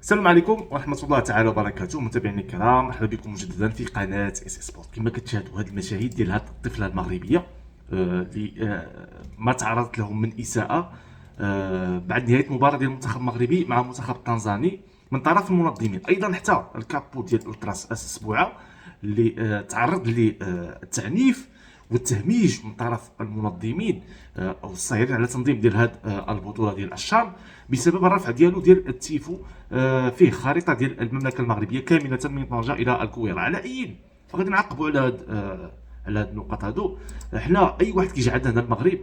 السلام عليكم ورحمة الله تعالى وبركاته. متابعينا الكرام، مرحبا بكم مجددا في قناة اس سبورت. كما كتشاهدوا هذه المشاهد ديال هذه الطفلة المغربية اللي ما تعرضت لهم من إساءة بعد نهاية مباراة ديال المنتخب المغربي مع المنتخب التنزاني من طرف المنظمين. أيضا حتى الكابو ديال الأولتراس السبوعة اللي تعرض للتعنيف والتهميش من طرف المنظمين او الساهرين على تنظيم ديال هذه البطوله ديال الشام بسبب الرفع ديالو ديال التيفو فيه خريطه ديال المملكه المغربيه كامله من طنجه الى الكويره. على اي فغادي نعقبوا على هاد النقط هادو. حنا اي واحد كيجي عندنا هنا المغرب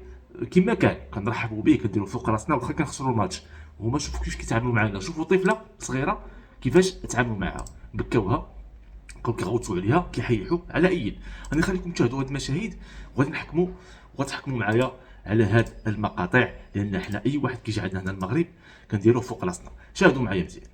كما كان كنرحبوا به، كنديروا فوق راسنا واخا كنخسروا الماتش. هما شوفوا كيفاش كيتعاملوا معنا، شوفوا طفله صغيره كيفاش تعاملوا معها، بكاوها، بقاو كيغوتوا عليها، كيحيحوا. على اي غادي نخليكم تشاهدوا هاد المشاهد وغادي نحكموا وغتحكموا معايا على هاد المقاطع، لان حنا اي واحد كيجي عندنا هنا المغرب كنديروه فوق راسنا. شاهدوا معايا مزيان.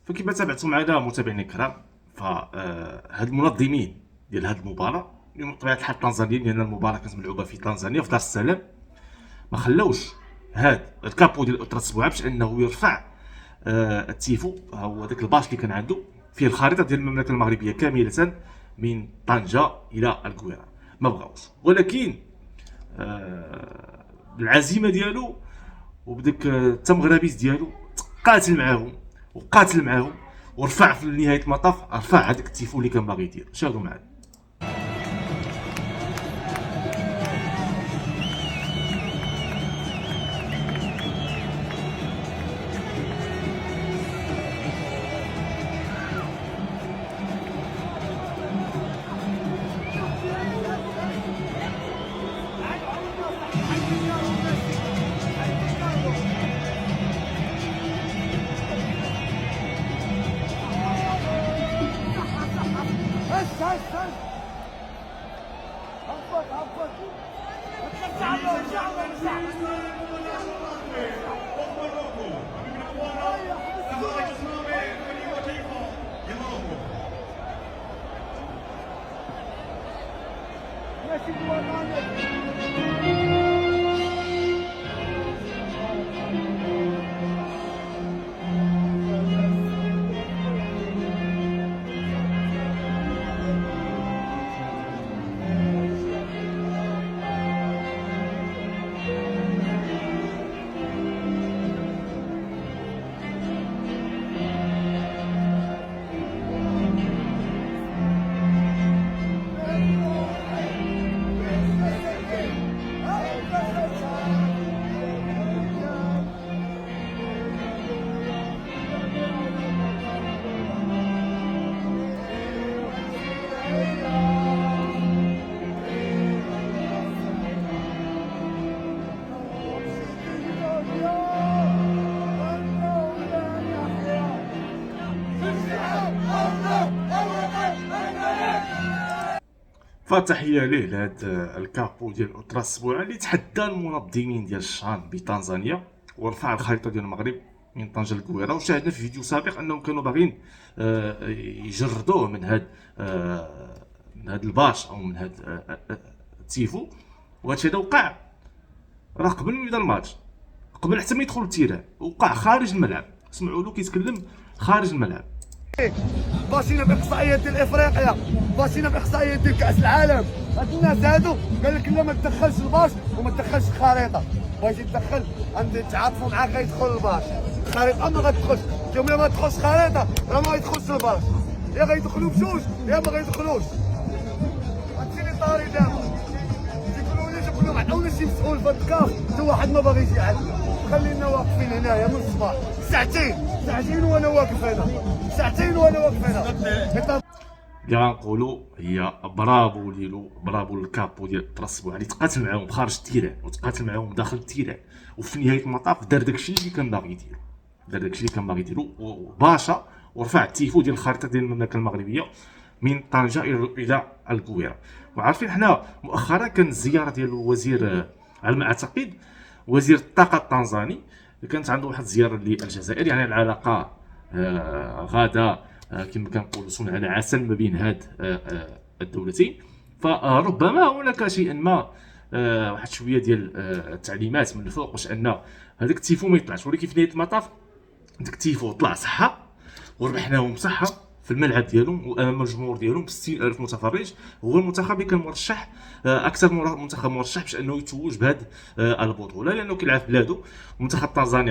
فكما تابعتم معنا متابعينا الكرام، فهاد المنظمين ديال هاد المباراه اليوم بطبيعه الحال التنزانيين، لان المباراه كانت ملعوبه في تنزانيا في دار السلام، ما خلاوش هاد الكابو ديال الأولتراس السبوعه باش انه يرفع التيفو، هو داك الباش اللي كان عنده فيه الخريطه ديال المملكه المغربيه كامله من طنجه الى الكويره. ما بغاوش، ولكن بالعزيمه ديالو وبداك التمغربيز ديالو قاتل معاهم ورفع في نهايه المطاف، رفع هذاك التيفو اللي كان باغي يدير. شاهدوا معايا. فتحيه ليه لهذا الكابو ديال الأوترا السبوعه اللي تحدى المنظمين ديال الشان بتنزانيا ورفع الخريطه ديال المغرب من طنجه للكويره. وشاهدنا في فيديو سابق انهم كانوا باغيين يجردوه من هذا الباش او من هذا التيفو. وهادشي هذا وقع راه قبل ما يبدا الماتش، قبل حتى ما يدخل التيران، وقع خارج الملعب. سمعوا له كيتكلم خارج الملعب. باشينا باحصائيات ديال افريقيا، باشينا باحصائيات ديال كاس العالم. هاد الناس هادو قال لك لا ما تدخلش الباش وما تدخلش الخريطه. بغيتي تدخل غادي تعاطفوا معاك غيدخل الباش، الخريطه ما غتدخلش. اليوم لا ما تدخلش الخريطه راه ما غيدخلش الباش، يا غيدخلوا بجوج يا ما غيدخلوش. هادشي اللي طاري دابا. تيقولوا لي تيقولوا عطاونا شي مسؤول في الكاف، حتى واحد ما باغيش يعدل. خلينا واقفين هنايا من الصباح ساعتين وانا واقف هنا، ساعتين وانا واقف هنا. اللي غنقولوا هي برافو ليلو، برافو للكابو ديال الأوترا السبوعه اللي تقاتل معاهم خارج التيران وتقاتل معاهم داخل التيران، وفي نهايه المطاف دار داكشي اللي كان باغي يديرو، وباشا ورفع التيفو ديال الخريطه ديال المملكه المغربيه من طنجه الى الكويره. وعارفين حنا مؤخرا كان الزياره ديال الوزير على ما اعتقد وزير الطاقه التنزاني، كانت عنده واحد الزياره للجزائر. يعني العلاقه غاده كما كنقولوا صنع العسل ما بين هاد الدولتين. فربما هناك شيئا ما واحد شويه ديال التعليمات من الفوق باش ان هذاك التيفو ما يطلعش. ولكن في نهايه المطاف داك التيفو طلع صحه وربحناهم صحه في الملعب ديالهم وامام الجمهور ديالهم ب 60000 متفرج. هو المنتخب اللي كان مرشح اكثر منتخب مرشح باش انه يتوج بهذه البطوله، لانه كيلعب في بلادو. المنتخب التنزاني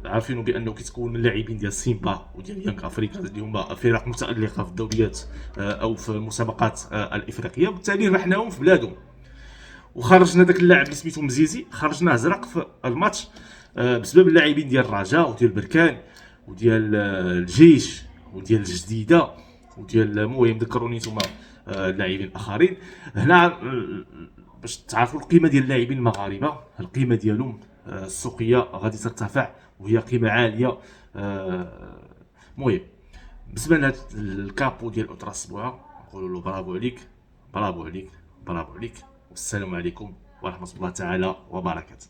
عارفينه بانه كيتكون من اللاعبين ديال سيمبا وديال يانغ افريكا اللي هما فرق متالقه في الدوريات او في المسابقات الافريقيه، وبالتالي ربحناهم في بلادهم. وخرجنا داك اللاعب اللي سميتو مزيزي، خرجناه زرق في الماتش بسبب اللاعبين ديال الرجاء وديال بركان وديال الجيش وديال الجديده وديال المهم ذكروني نتوما اللاعبين الاخرين هنا باش تعرفوا القيمه ديال اللاعبين المغاربه. القيمه ديالهم السوقيه غادي ترتفع وهي قيمه عاليه. المهم بالنسبه لهذا الكابو ديال الأوترا السبوعه نقولوا له برافو عليك، برافو عليك، برافو عليك. والسلام عليكم ورحمه الله تعالى وبركاته.